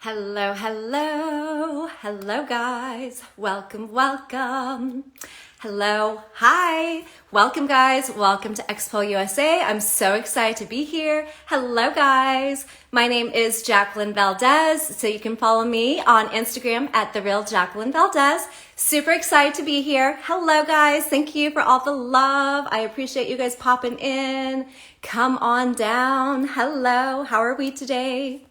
Hello, hello, hello guys. Welcome, welcome. Hello, hi. Welcome guys, welcome to Expo USA. I'm so excited to be here. Hello guys. My name is Jacqueline Valdez, so you can follow me on Instagram at @TheRealJacquelineValdez. Super excited to be here. Hello guys, thank you for all the love. I appreciate you guys popping in. Come on down. Hello, how are we today?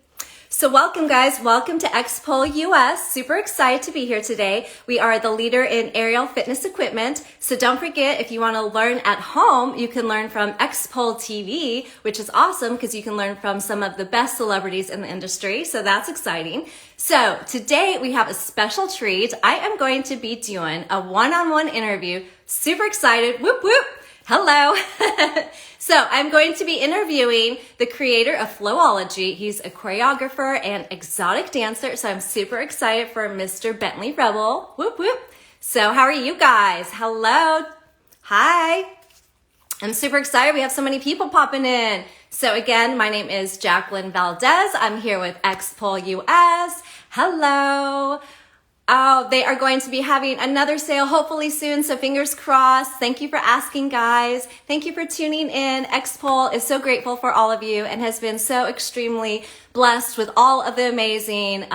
So welcome guys, welcome to Expo US. Super excited to be here today. We are the leader in aerial fitness equipment. So don't forget, if you want to learn at home, you can learn from Expo TV, which is awesome because you can learn from some of the best celebrities in the industry. So that's exciting. So today we have a special treat. I am going to be doing a one-on-one interview. Super excited. Whoop, whoop. Hello. So I'm going to be interviewing the creator of Flowology. He's a choreographer and exotic dancer. So I'm super excited for Mr. Bentley Rebel. Whoop, whoop. So how are you guys? Hello. Hi. I'm super excited. We have so many people popping in. So again, my name is Jacqueline Valdez. I'm here with Expo US. Hello. Oh, they are going to be having another sale hopefully soon, so fingers crossed. Thank you for asking, guys. Thank you for tuning in. Xpol is so grateful for all of you and has been so extremely blessed with all of the amazing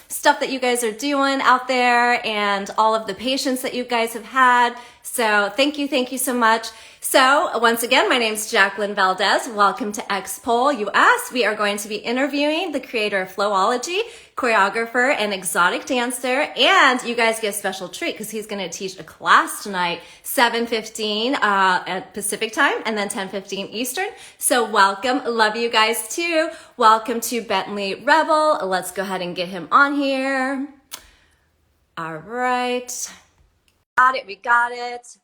stuff that you guys are doing out there and all of the patience that you guys have had. So thank you so much. So once again, my name is Jacqueline Valdez. Welcome to Expo US. We are going to be interviewing the creator of Flowology, choreographer and exotic dancer, and you guys get a special treat because he's going to teach a class tonight, 7:15 at Pacific time and then 10:15 Eastern. So welcome. Love you guys too. Welcome to Bentley Rebel. Let's go ahead and get him on here. All right. Got it. We got it.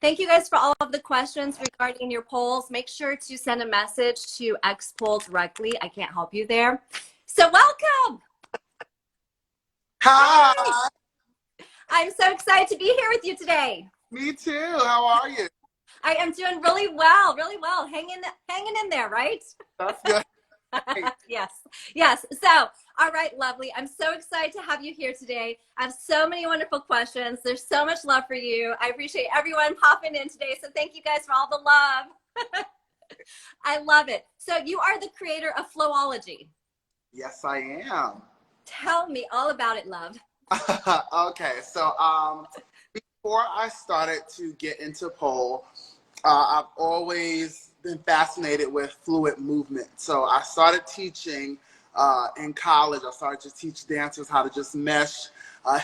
Thank you guys for all of the questions regarding your polls. Make sure to send a message to Xpoll directly. I can't help you there. So welcome. Hi. I'm so excited to be here with you today. Me too. How are you? I am doing really well, hanging in there, right? That's good. Yes. So, all right, lovely. I'm so excited to have you here today. I have so many wonderful questions. There's so much love for you. I appreciate everyone popping in today. So thank you guys for all the love. I love it. So you are the creator of Flowology. Yes, I am. Tell me all about it, love. Okay, so before I started to get into pole, I've always been fascinated with fluid movement. So I started teaching in college. I started to teach dancers how to just mesh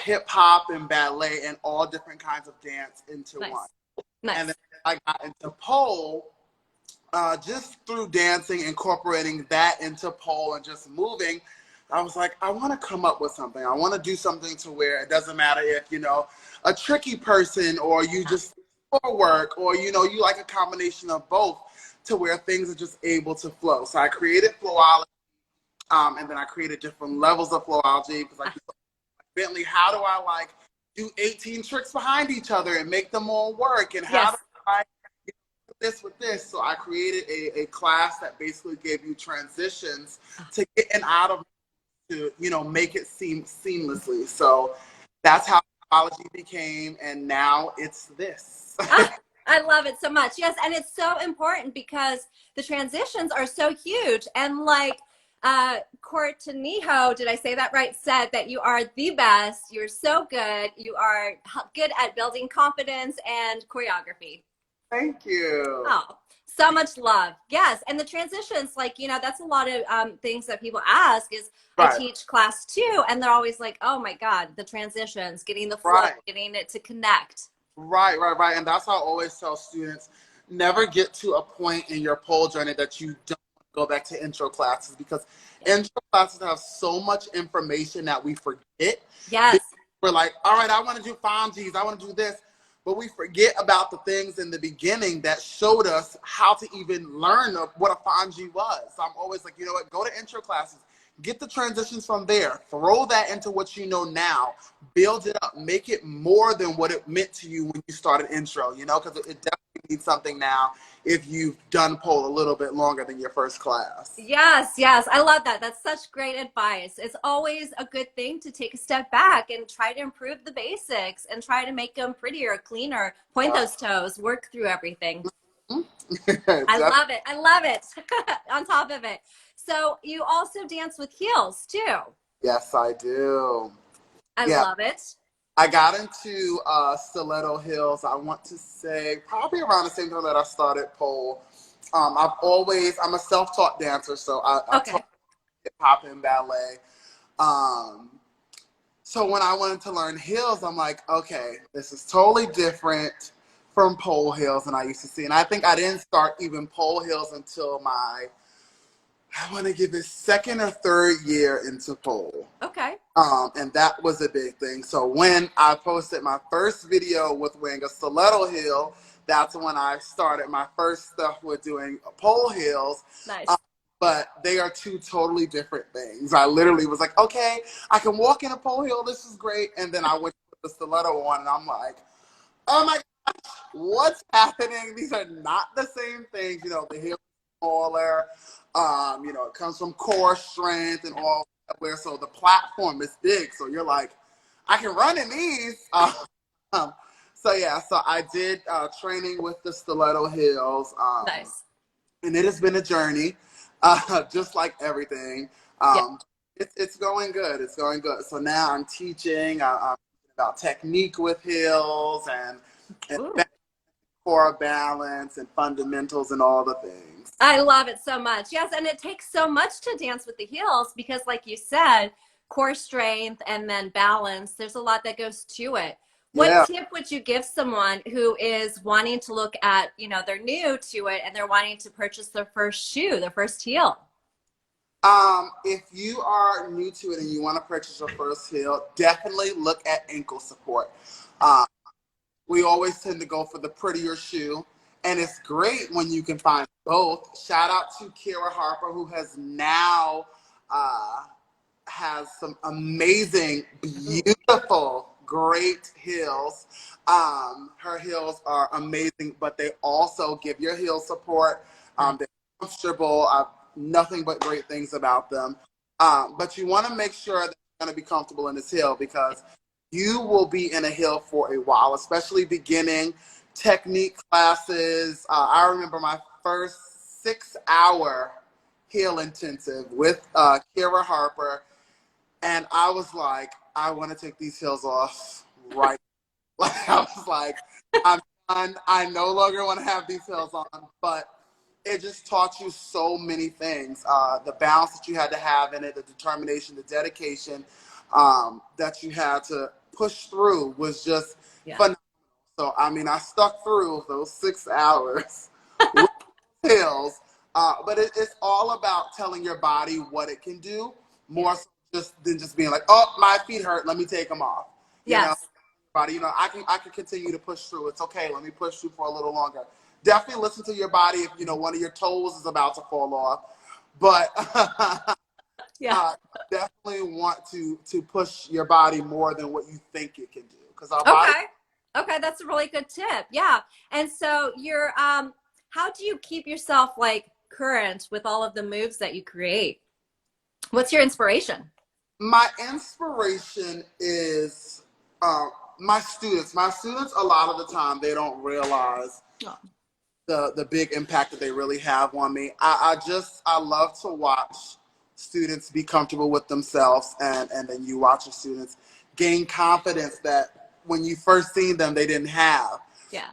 hip hop and ballet and all different kinds of dance into one. Nice. And then I got into pole just through dancing, incorporating that into pole and just moving. I was like, I want to come up with something. I want to do something to where it doesn't matter if, a tricky person or you just for work or, you like a combination of both to where things are just able to flow. So I created Flowology and then I created different levels of Flowology because like Bentley, how do I do 18 tricks behind each other and make them all work? And how do I do this with this? So I created a class that basically gave you transitions to get in out of to make it seamlessly. So that's how Flowology became, and now it's this. I love it so much. Yes, and it's so important because the transitions are so huge. And like Courtneyho, did I say that right, said that you are the best. You're so good. You are good at building confidence and choreography. Thank you. Oh, so much love. Yes, and the transitions, that's a lot of things that people ask is, Right. I teach class 2, and they're always like, oh my God, the transitions, getting the flow, getting it to connect. Right. And that's how I always tell students, never get to a point in your pole journey that you don't go back to intro classes because intro classes have so much information that we forget. Yes. We're like, all right, I want to do fongies, I want to do this. But we forget about the things in the beginning that showed us how to even learn what a fongie was. So I'm always like, you know what, go to intro classes. Get the transitions from there. Throw that into what you know now. Build it up. Make it more than what it meant to you when you started intro, because it definitely need something now if you've done pole a little bit longer than your first class. Yes, yes. I love that. That's such great advice. It's always a good thing to take a step back and try to improve the basics and try to make them prettier, cleaner, point those toes, work through everything. I love it. I love it. On top of it. So you also dance with heels too. Yes, I do. I Yeah. love it. I got into stiletto heels, I want to say, probably around the same time that I started pole. I'm a self-taught dancer, so I taught hip hop and ballet. So when I wanted to learn heels, I'm like, okay, this is totally different from pole heels than I used to see. And I think I didn't start even pole heels until I want to give it second or third year into pole. Okay. And that was a big thing. So when I posted my first video with wearing a stiletto heel, that's when I started my first stuff with doing pole heels. Nice. But they are two totally different things. I literally was like, okay, I can walk in a pole heel. This is great. And then I went to the stiletto one, and I'm like, oh my gosh, what's happening? These are not the same things. You know, the heel is smaller. You know, it comes from core strength and all that. Where so the platform is big. So you're like, I can run in these. So yeah, so I did training with the stiletto heels. Nice. And it has been a journey. Just like everything. It's going good. It's going good. So now I'm teaching about technique with heels and core balance and fundamentals and all the things. I love it so much. Yes, and it takes so much to dance with the heels because, like you said, core strength and then balance, there's a lot that goes to it. What tip would you give someone who is wanting to look at, you know, they're new to it and they're wanting to purchase their first shoe, their first heel? If you are new to it and you want to purchase your first heel, definitely look at ankle support. We always tend to go for the prettier shoe, and it's great when you can find both. Shout out to Kira Harper, who has now has some amazing, beautiful, great heels. Her heels are amazing, but they also give your heel support. They're comfortable. I've nothing but great things about them. But you want to make sure that you're going to be comfortable in this heel because you will be in a heel for a while, especially beginning technique classes. I remember my first 6-hour heel intensive with Kira Harper, and I was like, I want to take these heels off right. Like I was like, I'm done. I no longer want to have these heels on, but it just taught you so many things. The balance that you had to have in it, the determination, the dedication that you had to push through was just phenomenal. So, I mean, I stuck through those 6 hours with heels, but it's all about telling your body what it can do more so than just being like, oh, my feet hurt, let me take them off. You know, body, you know, I can continue to push through. It's okay. Let me push through for a little longer. Definitely listen to your body if, you know, one of your toes is about to fall off. But definitely want to push your body more than what you think it can do. Because our body. Okay, that's a really good tip. Yeah. And so you're how do you keep yourself like current with all of the moves that you create? What's your inspiration? My inspiration is my students. My students, a lot of the time, they don't realize the big impact that they really have on me. I love to watch students be comfortable with themselves, and then you watch your students gain confidence that when you first seen them, they didn't have. Yeah.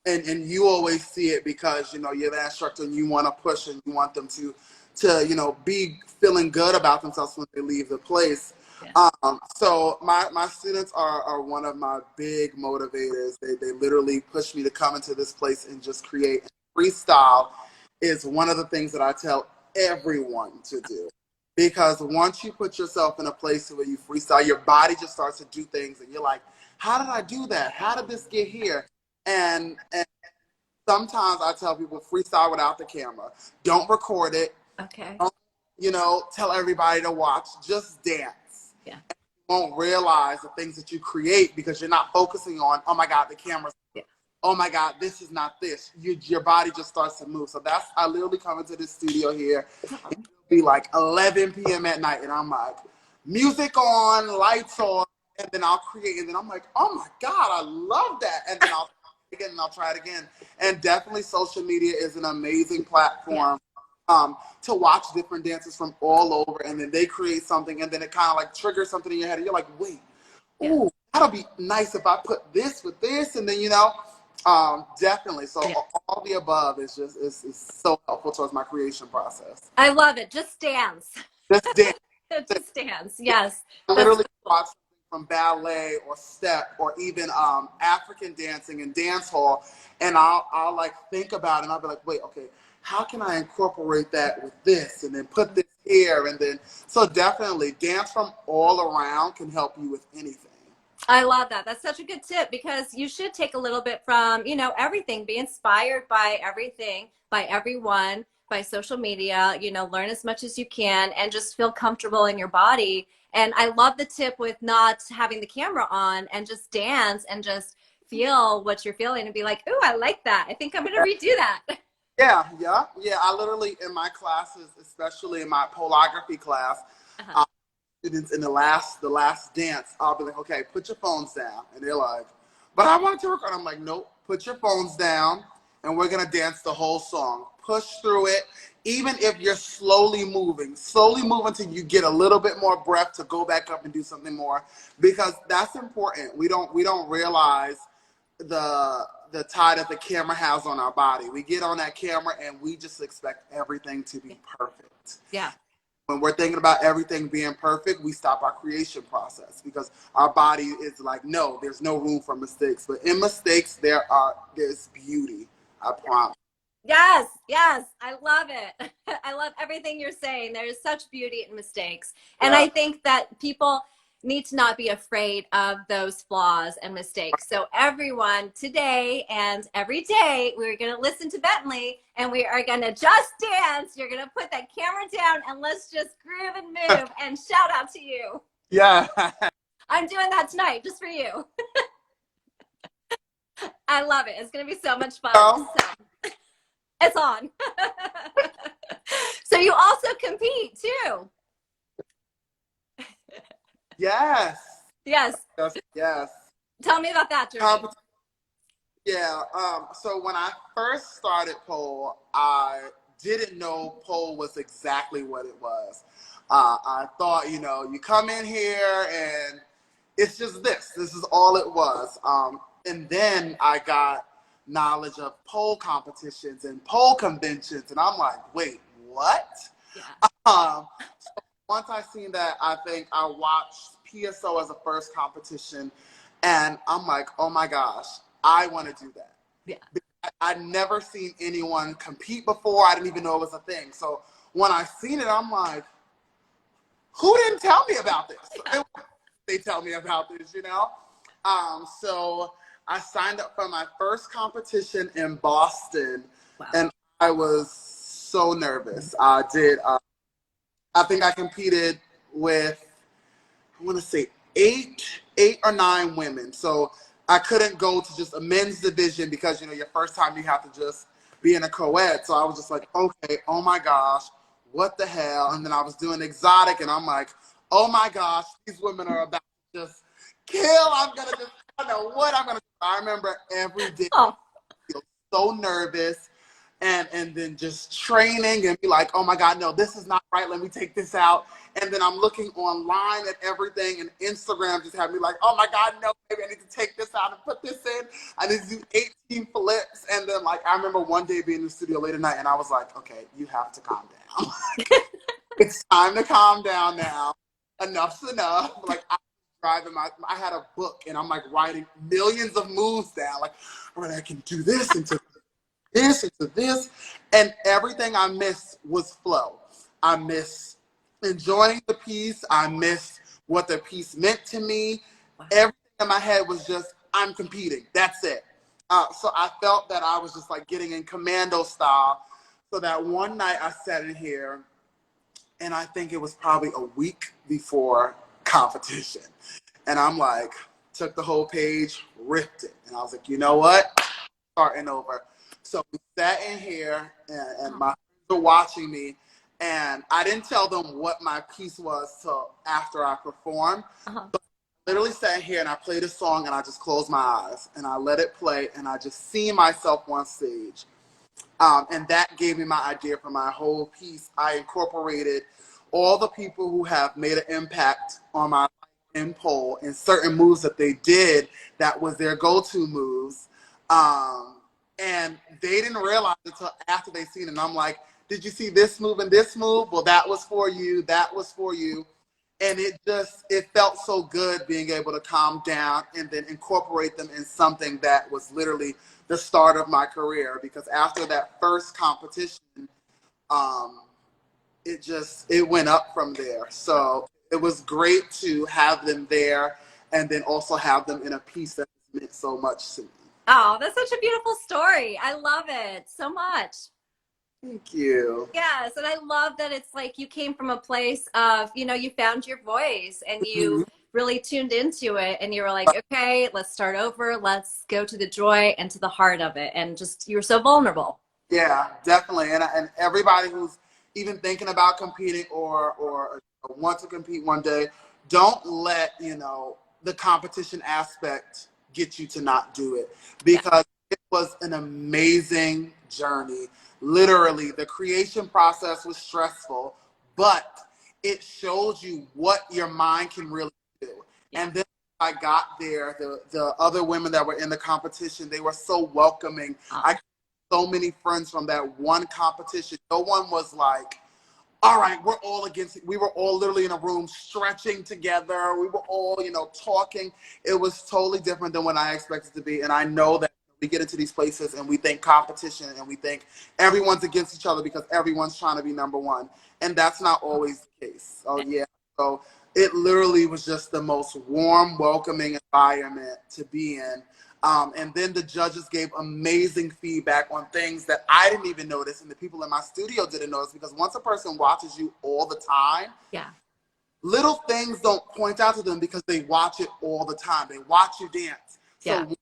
And you always see it because, you know, you're the instructor and you want to push and you want them to you know, be feeling good about themselves when they leave the place. Yeah. So my students are one of my big motivators. They literally push me to come into this place and just create. Freestyle is one of the things that I tell everyone to do. Because once you put yourself in a place where you freestyle, your body just starts to do things and you're like, how did I do that? How did this get here? And sometimes I tell people freestyle without the camera. Don't record it. Okay. Don't, you know, tell everybody to watch. Just dance. Yeah. And you won't realize the things that you create because you're not focusing on, oh my God, the camera's. Yeah. oh my God, this is not this. Your body just starts to move. So I literally come into this studio here. It'll be like 11 p.m. at night. And I'm like, music on, lights on. And then I'll create. And then I'm like, oh my God, I love that. And then I'll again and I'll try it again. And definitely social media is an amazing platform to watch different dancers from all over. And then they create something. And then it kind of like triggers something in your head. And you're like, wait, ooh, that'll be nice if I put this with this. And then, definitely. So all the above is just is so helpful towards my creation process. I love it. Just dance. Just dance. Just dance. Yes. I literally watch something from ballet or step or even African dancing and dance hall, and I'll like think about it and I'll be like, wait, okay, how can I incorporate that with this and then put this here and then so definitely dance from all around can help you with anything. I love that. That's such a good tip because you should take a little bit from, everything, be inspired by everything, by everyone, by social media, learn as much as you can and just feel comfortable in your body. And I love the tip with not having the camera on and just dance and just feel what you're feeling and be like, ooh, I like that. I think I'm going to redo that. Yeah. I literally, in my classes, especially in my polography class, students in the last dance, I'll be like, okay, put your phones down. And they're like, but I want to record. I'm like, nope, put your phones down and we're going to dance the whole song. Push through it. Even if you're slowly moving till you get a little bit more breath to go back up and do something more, because that's important. We don't realize the tie that the camera has on our body. We get on that camera and we just expect everything to be perfect. Yeah. When we're thinking about everything being perfect, we stop our creation process because our body is like, no, there's no room for mistakes. But in mistakes, there's beauty. I promise. Yes, I love it. I love everything you're saying. There is such beauty in mistakes. And I think that people need to not be afraid of those flaws and mistakes. So everyone today and every day, we're going to listen to Bentley and we are going to just dance. You're going to put that camera down and let's just groove and move and shout out to you. Yeah. I'm doing that tonight just for you. I love it. It's going to be so much fun. So, it's on. So you also compete too. Yes. Yes. Tell me about that journey. Yeah. So when I first started pole, I didn't know pole was exactly what it was. I thought, you come in here and it's just this. This is all it was. And then I got knowledge of pole competitions and pole conventions, and I'm like, wait, what? Yeah. So once I seen that, I think I watched PSO as a first competition, and I'm like, oh my gosh, I want to do that. Yeah. I'd never seen anyone compete before. I didn't even know it was a thing. So when I seen it, I'm like, who didn't tell me about this? Yeah. They tell me about this, So I signed up for my first competition in Boston, and I was so nervous. I think I competed with, I want to say eight or nine women. So I couldn't go to just a men's division because, your first time you have to just be in a co-ed. So I was just like, okay, oh my gosh, what the hell? And then I was doing exotic and I'm like, oh my gosh, these women are about to just kill. I don't know what I'm going to do. I remember every day I feel so nervous and then just training and be like, oh my God, no, this is not right. Let me take this out. And then I'm looking online at everything and Instagram just had me like, oh my God, no, maybe I need to take this out and put this in. I need to do 18 flips. And then I remember one day being in the studio late at night and I was like, okay, you have to calm down. It's time to calm down now. Enough's enough. I had a book and I'm writing millions of moves down. All right, I can do this into this into this. And everything I missed was flow. I missed enjoying the piece. I missed what the piece meant to me. Everything in my head was just, I'm competing. That's it. So I felt that I was just getting in commando style. So that one night I sat in here and I think it was probably a week before competition. And I'm took the whole page, ripped it. And I was like, you know what? starting over. So we sat in here, and my friends were watching me, and I didn't tell them what my piece was till after I performed. Uh-huh. But I literally sat here and I played a song and I just closed my eyes and I let it play and I just see myself on stage. And that gave me my idea for my whole piece. I incorporated all the people who have made an impact on my life in pole and certain moves that they did that was their go-to moves. And they didn't realize until after they seen it. And I'm like, did you see this move and this move? Well, that was for you. That was for you. And it felt so good being able to calm down and then incorporate them in something that was literally the start of my career. Because after that first competition, it went up from there. So it was great to have them there and then also have them in a piece that meant so much to me. Oh, that's such a beautiful story. I love it so much. Thank you. Yes, and I love that it's like you came from a place of, you found your voice and you really tuned into it and you were like, okay, let's start over. Let's go to the joy and to the heart of it. And just, you were so vulnerable. Yeah, definitely. And everybody who's even thinking about competing or want to compete one day, don't let, the competition aspect get you to not do it, because it was an amazing journey. Literally, the creation process was stressful, but it showed you what your mind can really do. Yeah. And then I got there, the other women that were in the competition, they were so welcoming. I got so many friends from that one competition. No one was like, all right, we're all against it. We were all literally in a room stretching together. We were all, talking. It was totally different than what I expected to be. And I know that we get into these places and we think competition and we think everyone's against each other because everyone's trying to be number one. And that's not always the case. So, yeah. So it literally was just the most warm, welcoming environment to be in. And then the judges gave amazing feedback on things that I didn't even notice and the people in my studio didn't notice, because once a person watches you all the time, little things don't point out to them because they watch it all the time. They watch you dance. So one of the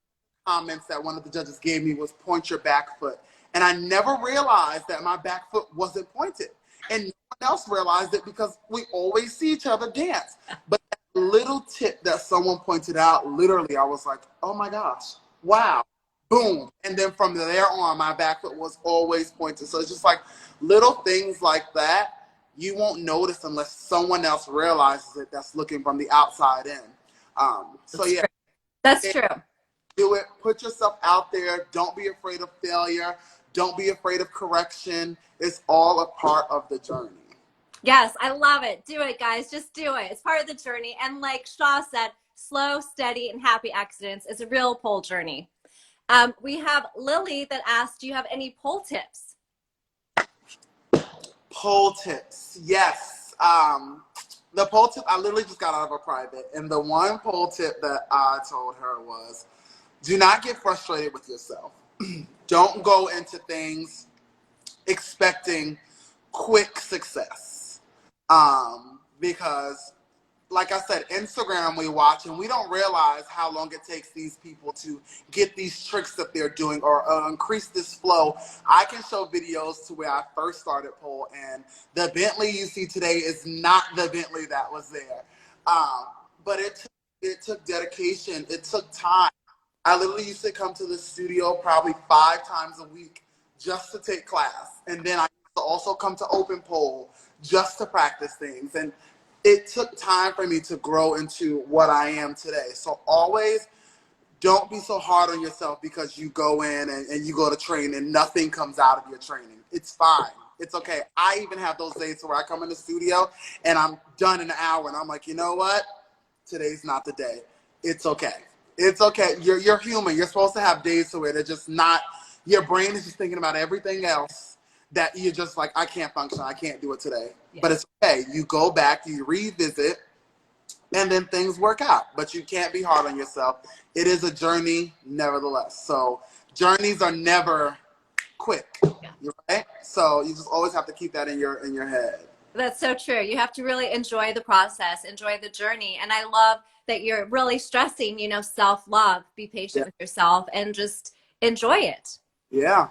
comments that one of the judges gave me was point your back foot. And I never realized that my back foot wasn't pointed. And no one else realized it because we always see each other dance. But little tip that someone pointed out, literally, I was like, oh my gosh, wow, boom. And then from there on, my back foot was always pointed. So it's just like little things like that you won't notice unless someone else realizes it that's looking from the outside in. So yeah. That's true. Do it. Put yourself out there. Don't be afraid of failure. Don't be afraid of correction. It's all a part of the journey. Yes, I love it. Do it, guys. Just do it. It's part of the journey. And like Shaw said, slow, steady, and happy accidents is a real pole journey. We have Lily that asked, do you have any pole tips? Pole tips. Yes. The pole tip, I literally just got out of a private. And the one pole tip that I told her was, do not get frustrated with yourself. Don't go into things expecting quick success. Because like I said, Instagram we watch and we don't realize how long it takes these people to get these tricks that they're doing or increase this flow. I can show videos to where I first started pole, and the Bentley you see today is not the Bentley that was there. But it took dedication. It took time. I literally used to come to the studio probably 5 times a week just to take class. And then I used to also come to open pole just to practice things. And it took time for me to grow into what I am today. So always don't be so hard on yourself because you go in and you go to train and nothing comes out of your training. It's fine. It's okay. I even have those days where I come in the studio and I'm done in an hour and I'm like, you know what? Today's not the day. It's okay. It's okay. You're human. You're supposed to have days to where they're just not, your brain is just thinking about everything else that you're just like, I can't function. I can't do it today. Yeah. But it's okay. You go back, you revisit, and then things work out. But you can't be hard on yourself. It is a journey nevertheless. So journeys are never quick. Yeah. Right? So you just always have to keep that in your head. That's so true. You have to really enjoy the process, enjoy the journey. And I love that you're really stressing, self-love, be patient with yourself, and just enjoy it. Yeah.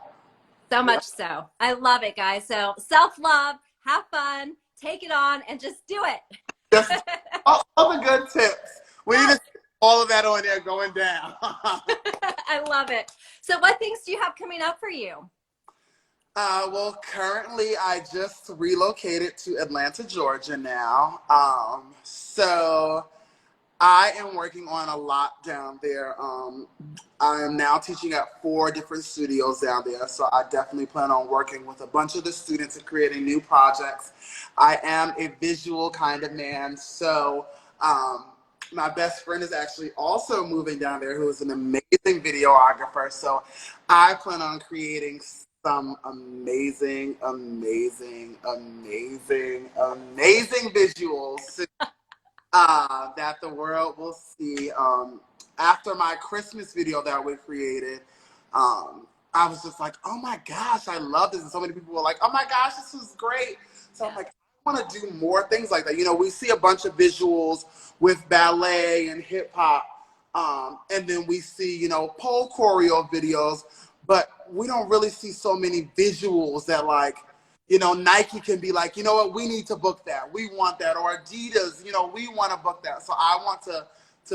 So Yeah. much so. I love it, guys. So self-love, have fun, take it on, and just do it. Just all the good tips. We need Yes. to see all of that on there going down. I love it. So what things do you have coming up for you? Well, currently I just relocated to Atlanta, Georgia now. So I am working on a lot down there. I am now teaching at 4 different studios down there. So I definitely plan on working with a bunch of the students and creating new projects. I am a visual kind of man. So my best friend is actually also moving down there, who is an amazing videographer. So I plan on creating some amazing, amazing, amazing, amazing visuals that the world will see. After my Christmas video that we created, I was just like, oh my gosh, I love this. And so many people were like, oh my gosh, this was great. So I'm like, I want to do more things like that. You know, we see a bunch of visuals with ballet and hip hop. And then we see, you know, pole choreo videos, but we don't really see so many visuals that, like, you know, Nike can be like, you know what, we need to book that. We want that. Or Adidas, you know, we want to book that. So I want to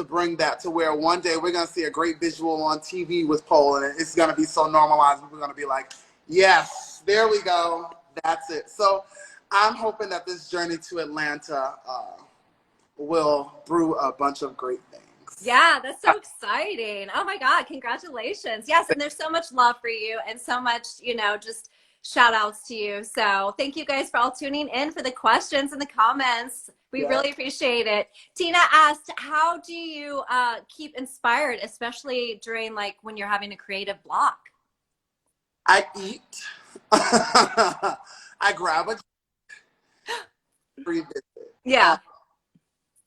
bring that to where one day we're going to see a great visual on TV with pole, and it's going to be so normalized. We're going to be like, yes, there we go. That's it. So I'm hoping that this journey to Atlanta will brew a bunch of great things. Yeah, that's so exciting. Oh my God, congratulations. Yes, and there's so much love for you and so much, you know, just shout outs to you. So thank you guys for all tuning in, for the questions and the comments. We really appreciate it. Tina asked, how do you keep inspired, especially during like when you're having a creative block? I eat. I grab a revisit. Yeah.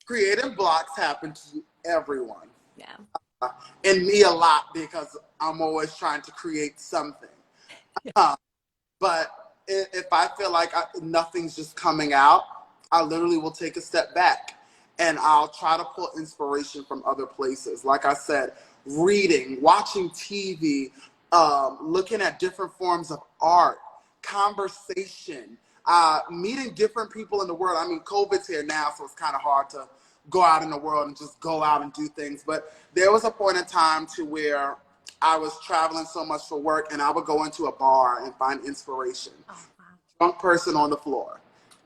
Creative blocks happen to everyone. Yeah. And me a lot, because I'm always trying to create something. But if I feel like nothing's just coming out, I literally will take a step back and I'll try to pull inspiration from other places. Like I said, reading, watching TV, looking at different forms of art, conversation, meeting different people in the world. I mean, COVID's here now, so it's kind of hard to go out in the world and just go out and do things. But there was a point in time to where I was traveling so much for work, and I would go into a bar and find inspiration. Oh, wow. Drunk person on the floor.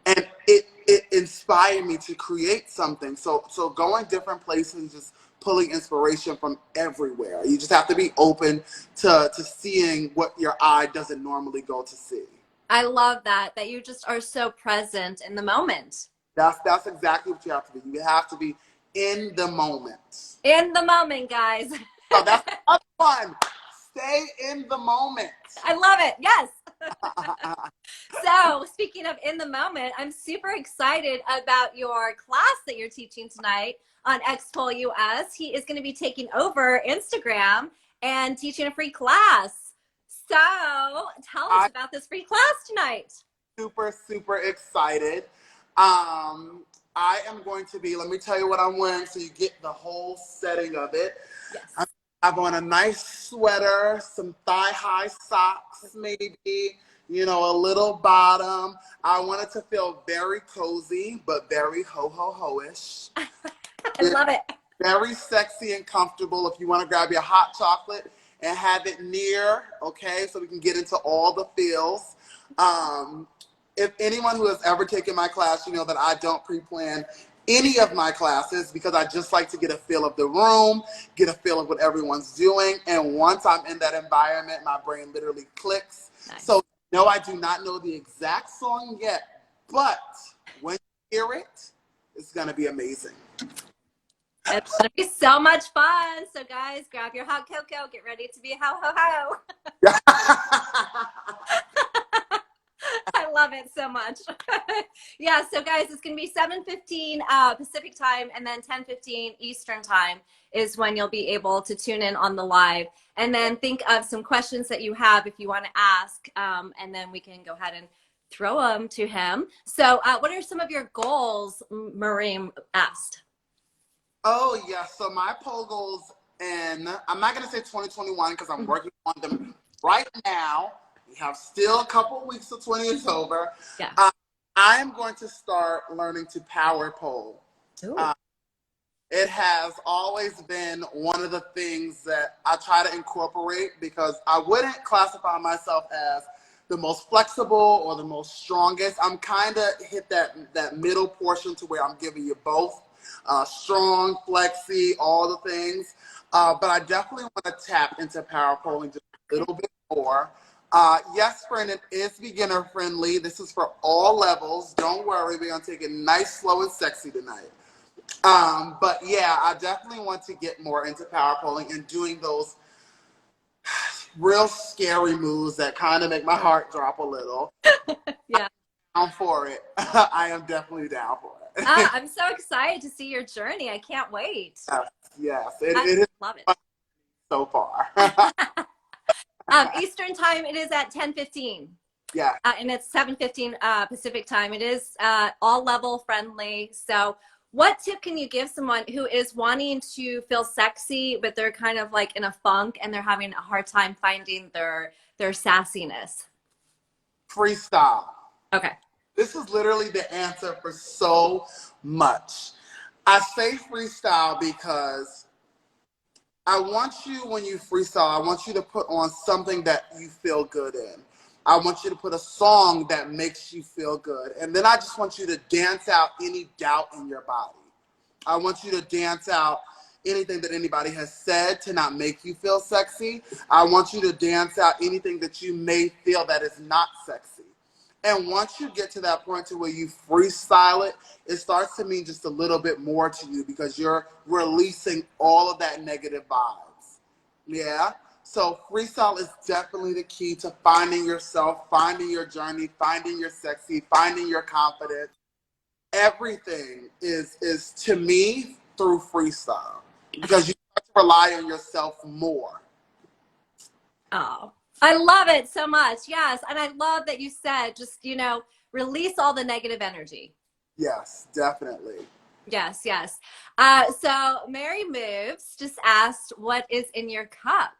And it inspired me to create something. So going different places and just pulling inspiration from everywhere. You just have to be open to seeing what your eye doesn't normally go to see. I love that you just are so present in the moment. That's exactly what you have to be. You have to be in the moment. In the moment, guys. So that's fun. Stay in the moment. I love it. Yes. So speaking of in the moment, I'm super excited about your class that you're teaching tonight on Expol US. He is going to be taking over Instagram and teaching a free class. So tell us about this free class tonight. Super excited. I am going to be, let me tell you what I'm wearing so you get the whole setting of it. Yes. I have on a nice sweater, some thigh-high socks maybe, you know, a little bottom. I want it to feel very cozy, but very ho-ho-ho-ish. I love it. Very sexy and comfortable. If you want to grab your hot chocolate and have it near, okay, so we can get into all the feels. If anyone who has ever taken my class, you know that I don't pre-plan any of my classes, because I just like to get a feel of the room, get a feel of what everyone's doing. And once I'm in that environment, my brain literally clicks. Nice. So no, I do not know the exact song yet, but when you hear it, it's going to be amazing. It's going to be so much fun. So guys, grab your hot cocoa, get ready to be ho ho ho. I love it so much. Yeah, so guys, it's going to be 7:15 Pacific time, and then 10:15 Eastern time is when you'll be able to tune in on the live. And then think of some questions that you have if you want to ask, and then we can go ahead and throw them to him. So what are some of your goals, Mareem asked? Oh, yeah. So my pole goals in, I'm not going to say 2021 because I'm working on them right now. We have still a couple weeks till 20 is over. Yeah. I am going to start learning to power pole. It has always been one of the things that I try to incorporate because I wouldn't classify myself as the most flexible or the most strongest. I'm kind of hit that middle portion to where I'm giving you both strong, flexy, all the things. But I definitely want to tap into power polling just a little bit more. Yes, friend, it is beginner friendly. This is for all levels. Don't worry, we're going to take it nice, slow, and sexy tonight. But yeah, I definitely want to get more into power polling and doing those real scary moves that kind of make my heart drop a little. Yeah. I'm down for it. I am definitely down for it. I'm so excited to see your journey. I can't wait. Yes. I It is love it. fun so far. Eastern time, it is at 10:15. Yeah. And it's 7:15 Pacific time. It is all level friendly. So what tip can you give someone who is wanting to feel sexy, but they're kind of like in a funk and they're having a hard time finding their sassiness? Freestyle. Okay. This is literally the answer for so much. I say freestyle because I want you, when you freestyle, I want you to put on something that you feel good in. I want you to put a song that makes you feel good. And then I just want you to dance out any doubt in your body. I want you to dance out anything that anybody has said to not make you feel sexy. I want you to dance out anything that you may feel that is not sexy. And once you get to that point to where you freestyle it, it starts to mean just a little bit more to you because you're releasing all of that negative vibes. Yeah? So freestyle is definitely the key to finding yourself, finding your journey, finding your sexy, finding your confidence. Everything is to me through freestyle because you start to rely on yourself more. Oh, I love it so much. Yes. And I love that you said just, release all the negative energy. Yes, definitely. Yes, yes. So Mary Moves just asked, what is in your cup?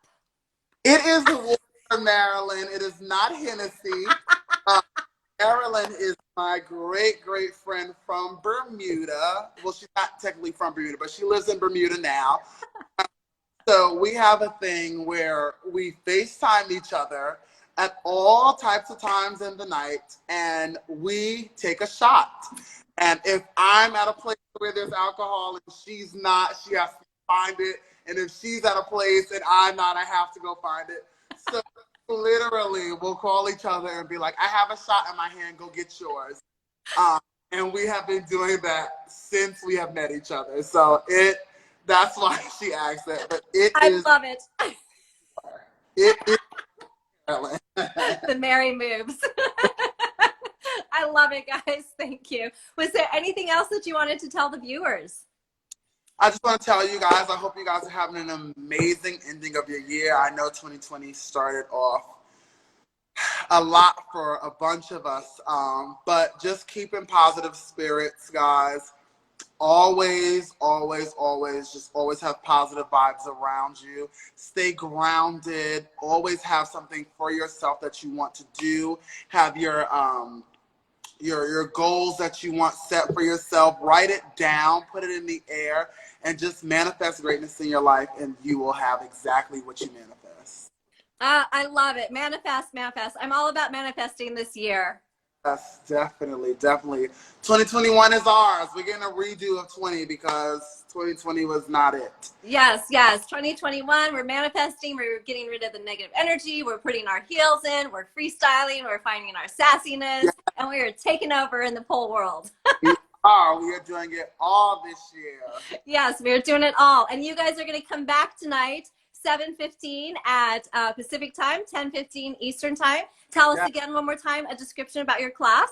It is the water, Marilyn. It is not Hennessy. Uh, Marilyn is my great, great friend from Bermuda. Well, she's not technically from Bermuda, but she lives in Bermuda now. So we have a thing where we FaceTime each other at all types of times in the night, and we take a shot. And if I'm at a place where there's alcohol and she's not, she has to find it. And if she's at a place and I'm not, I have to go find it. So literally, we'll call each other and be like, I have a shot in my hand, go get yours. And we have been doing that since we have met each other. So that's why she asked that. But I love it. It is The Mary Moves. I love it, guys. Thank you. Was there anything else that you wanted to tell the viewers? I just want to tell you guys, I hope you guys are having an amazing ending of your year. I know 2020 started off a lot for a bunch of us, but just keeping positive spirits, guys. Always, always, always, just always have positive vibes around you. Stay grounded. Always have something for yourself that you want to do. Have your goals that you want set for yourself. Write it down. Put it in the air, and just manifest greatness in your life, and you will have exactly what you manifest. I love it. Manifest, manifest. I'm all about manifesting this year. Yes, definitely, definitely. 2021 is ours. We're getting a redo of 20 because 2020 was not it. Yes, yes. 2021, we're manifesting. We're getting rid of the negative energy. We're putting our heels in. We're freestyling. We're finding our sassiness. Yes. And we are taking over in the pole world. We are doing it all this year. Yes, we're doing it all. And you guys are going to come back tonight, 7:15 at Pacific time, 10:15 Eastern time. Tell us again one more time a description about your class.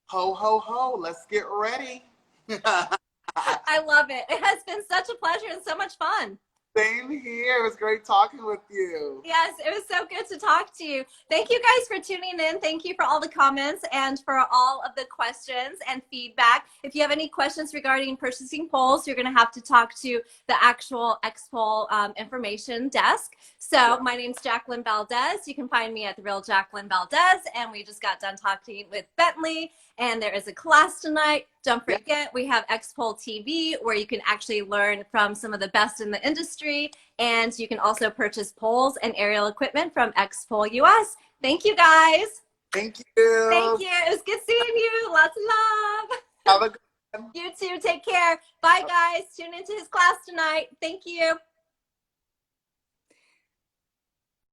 Ho, ho, ho. Let's get ready. I love it. It has been such a pleasure and so much fun. Same here. here. It was great talking with you. Yes, it was so good to talk to you. Thank you guys for tuning in. Thank you for all the comments and for all of the questions and feedback. If you have any questions regarding purchasing poles, you're going to have to talk to the actual X-Pole information desk. So my name's Jacqueline Valdez. You can find me at The Real Jacqueline Valdez. And we just got done talking with Bentley. And there is a class tonight. Don't forget, we have X-Pole TV, where you can actually learn from some of the best in the industry. And you can also purchase poles and aerial equipment from X-Pole US. Thank you, guys. Thank you. Thank you. It was good seeing you. Lots of love. Have a good one. You too. Take care. Bye, guys. Tune into his class tonight. Thank you.